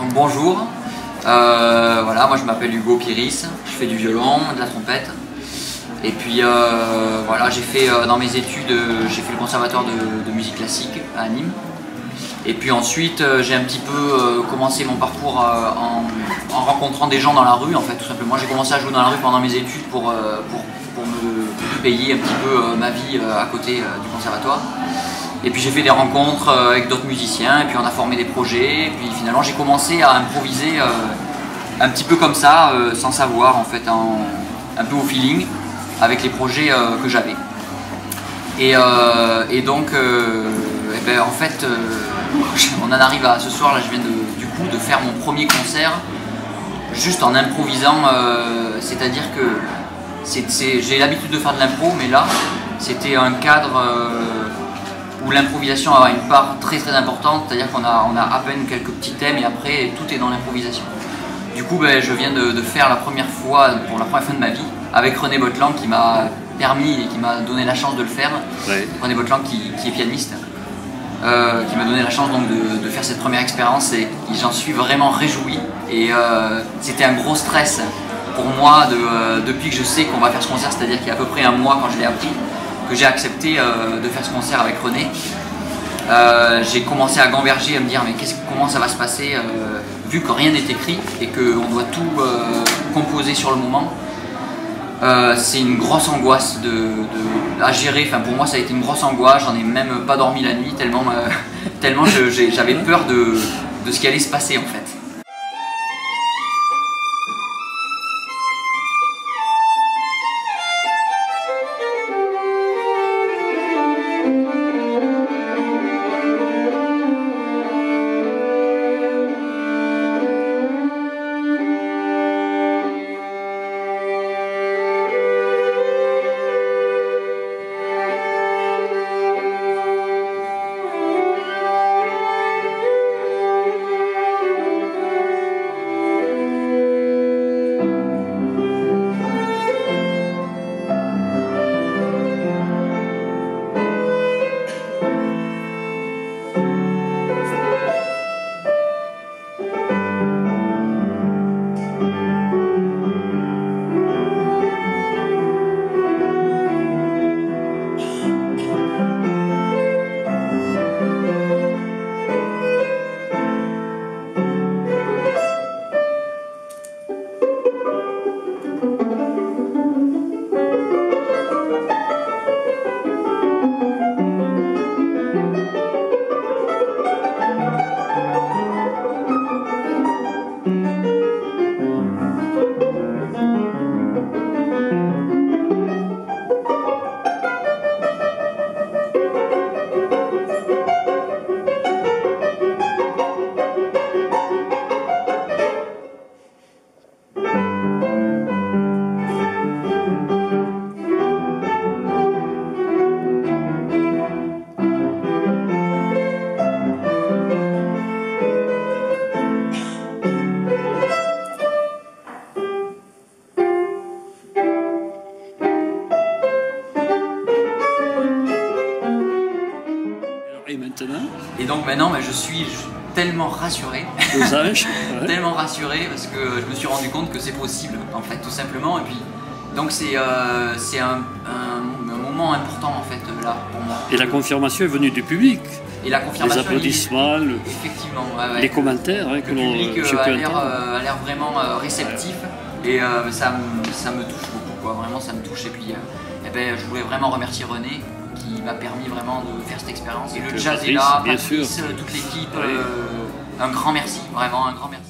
Donc bonjour, voilà, moi je m'appelle Hugo Piris, je fais du violon, de la trompette. Et puis voilà, j'ai fait dans mes études, j'ai fait le conservatoire de musique classique à Nîmes. Et puis ensuite j'ai un petit peu commencé mon parcours en rencontrant des gens dans la rue en fait, tout simplement. J'ai commencé à jouer dans la rue pendant mes études pour me payer un petit peu ma vie à côté du conservatoire. Et puis j'ai fait des rencontres avec d'autres musiciens, et puis on a formé des projets, et puis finalement j'ai commencé à improviser un petit peu comme ça, sans savoir en fait, un peu au feeling, avec les projets que j'avais. Et donc, en fait, on en arrive à ce soir, là je viens du coup de faire mon premier concert, juste en improvisant, c'est-à-dire que j'ai l'habitude de faire de l'impro, mais là c'était un cadre où l'improvisation a une part très importante, c'est-à-dire qu'on a à peine quelques petits thèmes et après tout est dans l'improvisation. Du coup je viens de faire la première fois, pour la première fois de ma vie, avec René Bottelang qui m'a permis et qui m'a donné la chance de le faire. Ouais. René Bottelang qui est pianiste, qui m'a donné la chance donc de faire cette première expérience et j'en suis vraiment réjoui. Et c'était un gros stress pour moi depuis que je sais qu'on va faire ce concert, c'est-à-dire qu'il y a à peu près un mois quand je l'ai appris, que j'ai accepté de faire ce concert avec René. J'ai commencé à gamberger, à me dire mais comment ça va se passer vu que rien n'est écrit et qu'on doit tout composer sur le moment. C'est une grosse angoisse à gérer, enfin, pour moi ça a été une grosse angoisse, j'en ai même pas dormi la nuit tellement j'avais peur de ce qui allait se passer en fait. Et donc maintenant, je suis tellement rassuré, tellement rassuré parce que je me suis rendu compte que c'est possible en fait, tout simplement. Et puis donc c'est un moment important en fait là pour moi. Et la confirmation est venue du public. Et la confirmation, les applaudissements, effectivement, les commentaires que l'on a l'air vraiment réceptif et ça me touche beaucoup quoi. Vraiment ça me touche et puis je voulais vraiment remercier René qui m'a permis vraiment de faire cette expérience. Et le jazz est là, Patrice, toute l'équipe, un grand merci, vraiment un grand merci.